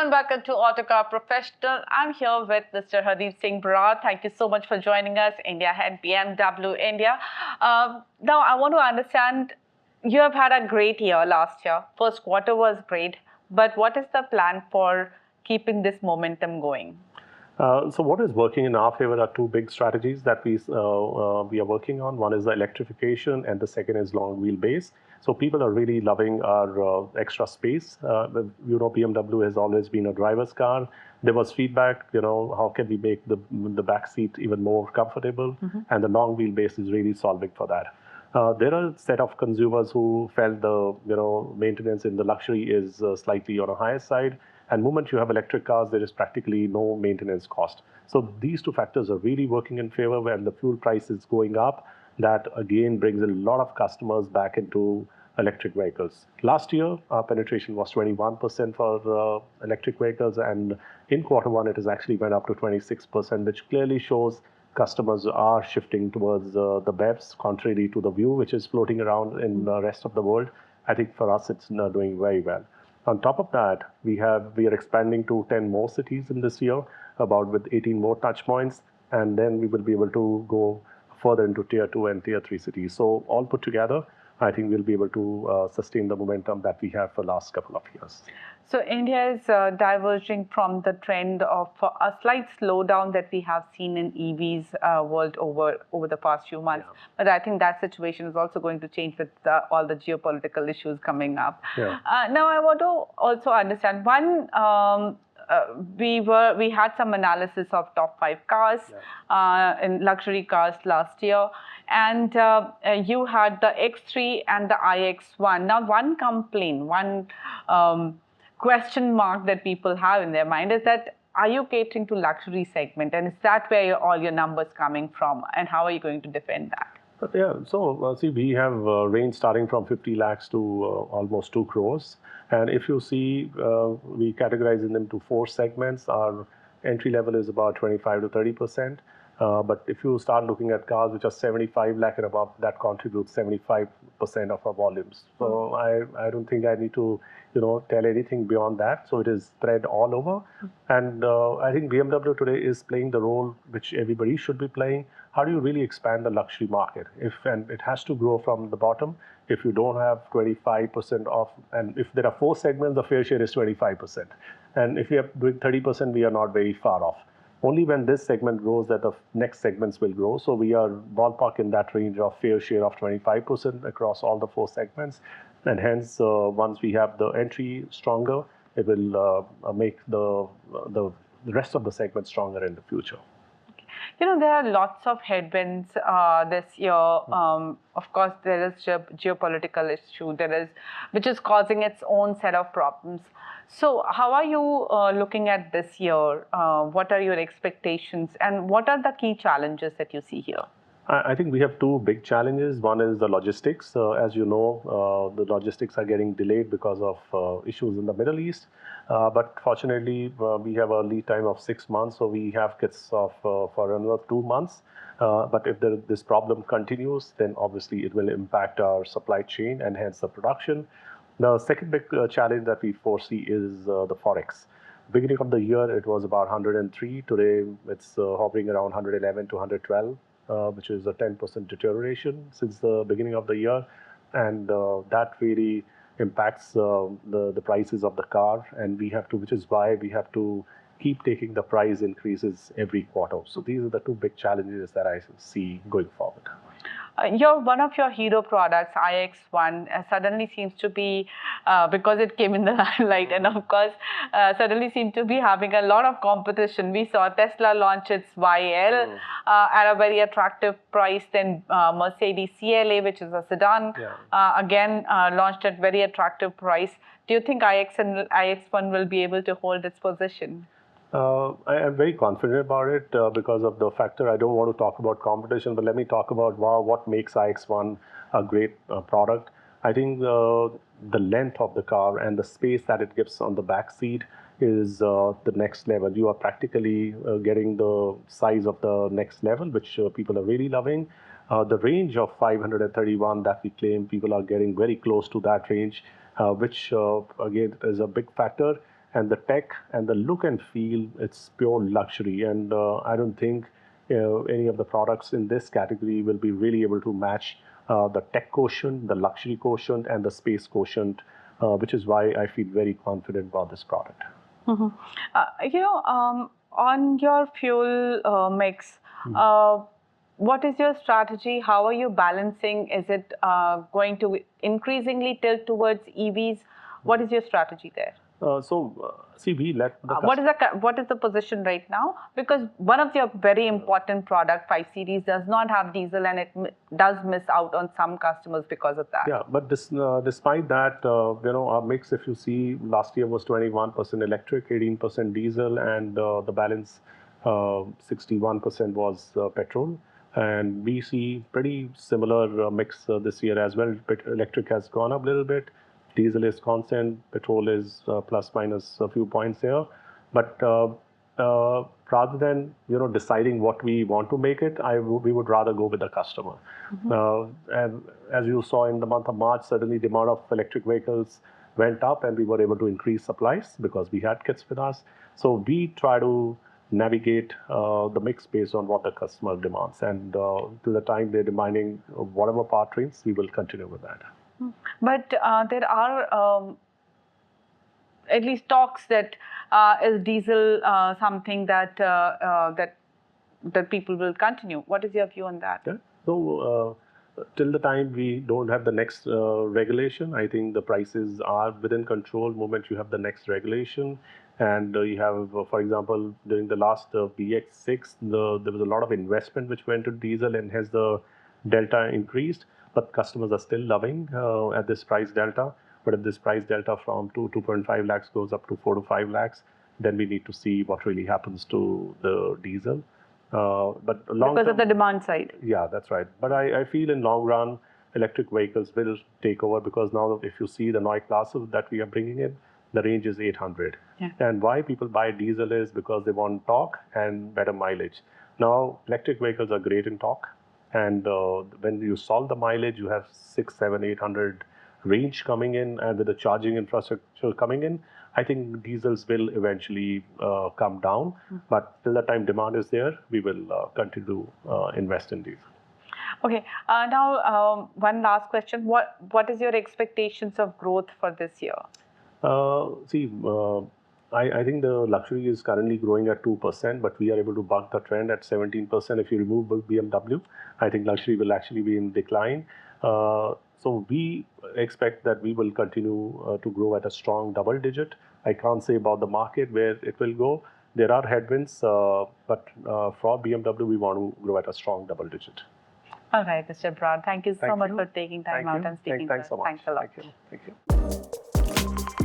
and welcome to Autocar Professional. I'm here with Mr. Hardeep Singh Brar. Thank you so much for joining us, India head BMW India. Now, I want to understand, you have had a great year last year. First quarter was great, but what is the plan for keeping this momentum going? So what is working in our favor are two big strategies that we are working on. One is the electrification and the second is long wheelbase. So people are really loving our extra space. BMW has always been a driver's car. There was feedback, how can we make the back seat even more comfortable? And the long wheelbase is really solving for that. There are a set of consumers who felt the maintenance in the luxury is slightly on a higher side. And the moment you have electric cars, there is practically no maintenance cost. So these two factors are really working in favor. When the fuel price is going up, that again brings a lot of customers back into electric vehicles. Last year, our penetration was 21% for electric vehicles, and in quarter one, it has actually went up to 26%, which clearly shows customers are shifting towards the BEVs, contrary to the view which is floating around in the rest of the world. I think for us, it's doing very well. On top of that, we are expanding to 10 more cities in this year, with 18 more touch points, and then we will be able to go further into tier 2 and tier 3 cities. So all put together, I think we'll be able to sustain the momentum that we have for the last couple of years. So India is diverging from the trend of a slight slowdown that we have seen in EVs world over the past few months. Yeah. But I think that situation is also going to change with all the geopolitical issues coming up. Yeah. Now I want to also understand one. We had some analysis of top 5 cars in luxury cars last year, and you had the X3 and the iX1. Now, one complaint, one question mark that people have in their mind is that, are you catering to luxury segment, and is that where all your numbers coming from, and how are you going to defend that? Yeah, so see, we have range starting from 50 lakhs to almost 2 crores. And if you see, we categorize them to 4 segments. Our entry level is about 25 to 30%. But if you start looking at cars which are 75 lakh and above, that contributes 75% of our volumes. So I don't think I need to tell anything beyond that. So it is spread all over. And I think BMW today is playing the role which everybody should be playing. How do you really expand the luxury market? And it has to grow from the bottom. If you don't have 25% off, and if there are 4 segments, the fair share is 25%. And if we are doing 30%, we are not very far off. Only when this segment grows that the next segments will grow. So we are ballpark in that range of fair share of 25% across all the 4 segments. And hence, once we have the entry stronger, it will make the rest of the segments stronger in the future. There are lots of headwinds this year. Of course, there is geopolitical issue, which is causing its own set of problems. So how are you looking at this year? What are your expectations, and what are the key challenges that you see here? I think we have 2 big challenges. One is the logistics. As you know, the logistics are getting delayed because of issues in the Middle East. But fortunately, we have a lead time of 6 months, so we have kits for another 2 months. But if this problem continues, then obviously it will impact our supply chain and hence the production. The second big challenge that we foresee is the forex. Beginning of the year, it was about 103. Today, it's hovering around 111 to 112. Which is a 10% deterioration since the beginning of the year, and that really impacts the prices of the car, and which is why we have to keep taking the price increases every quarter. So these are the 2 big challenges that I see going forward. One of your hero products, iX1, suddenly seems to be, because it came in the limelight, and of course, suddenly seemed to be having a lot of competition. We saw Tesla launch its YL at a very attractive price. Then Mercedes CLA, which is a sedan, again launched at very attractive price. Do you think iX1 will be able to hold its position? I am very confident about it because of the factor. I don't want to talk about competition, but let me talk about what makes iX1 a great product. I think the length of the car and the space that it gives on the back seat is the next level. You are practically getting the size of the next level, which people are really loving. The range of 531 that we claim, people are getting very close to that range, which again is a big factor. and the tech and the look and feel, it's pure luxury. And I don't think any of the products in this category will be really able to match the tech quotient, the luxury quotient, and the space quotient, which is why I feel very confident about this product. On your fuel mix, what is your strategy? How are you balancing? Is it going to increasingly tilt towards EVs? What is your strategy there? See, we let the what is the position right now? Because one of your very important product, 5 Series, does not have diesel, and it does miss out on some customers because of that. Yeah, but despite that, our mix, if you see, last year was 21% electric, 18% diesel, and the balance 61% was petrol. And we see pretty similar mix this year as well. Electric has gone up a little bit. Diesel is constant, petrol is plus minus a few points here. But rather than deciding what we want to make it, we would rather go with the customer. And as you saw in the month of March, suddenly the amount of electric vehicles went up, and we were able to increase supplies because we had kits with us. So we try to navigate the mix based on what the customer demands, and to the time they're demanding whatever powertrains, we will continue with that. But there are at least talks that is diesel something that that people will continue. What is your view on that? Yeah. So till the time we don't have the next regulation, I think the prices are within control. Moment you have the next regulation, and you have, for example, during the last BX6, there was a lot of investment which went to diesel, and hence the delta increased. But customers are still loving at this price delta. But if this price delta from 2.5 lakhs goes up to 4 to 5 lakhs, then we need to see what really happens to the diesel. But long because of the demand side. Yeah, that's right. But I feel in long run, electric vehicles will take over, because now if you see the Neue Klasse that we are bringing in, the range is 800. Yeah. And why people buy diesel is because they want torque and better mileage. Now, electric vehicles are great in torque. And when you solve the mileage, you have 600, 700, 800 range coming in, and with the charging infrastructure coming in, I think diesels will eventually come down. But till the time demand is there, we will continue to invest in diesel. Okay. Now, one last question. What is your expectations of growth for this year? I think the luxury is currently growing at 2%, but we are able to buck the trend at 17%. If you remove BMW, I think luxury will actually be in decline. So we expect that we will continue to grow at a strong double digit. I can't say about the market where it will go. There are headwinds, but for BMW, we want to grow at a strong double digit. All right, Mr. Brar, thank you so much for taking time out and speaking to us. Thanks so much. Thanks a lot. Thank you.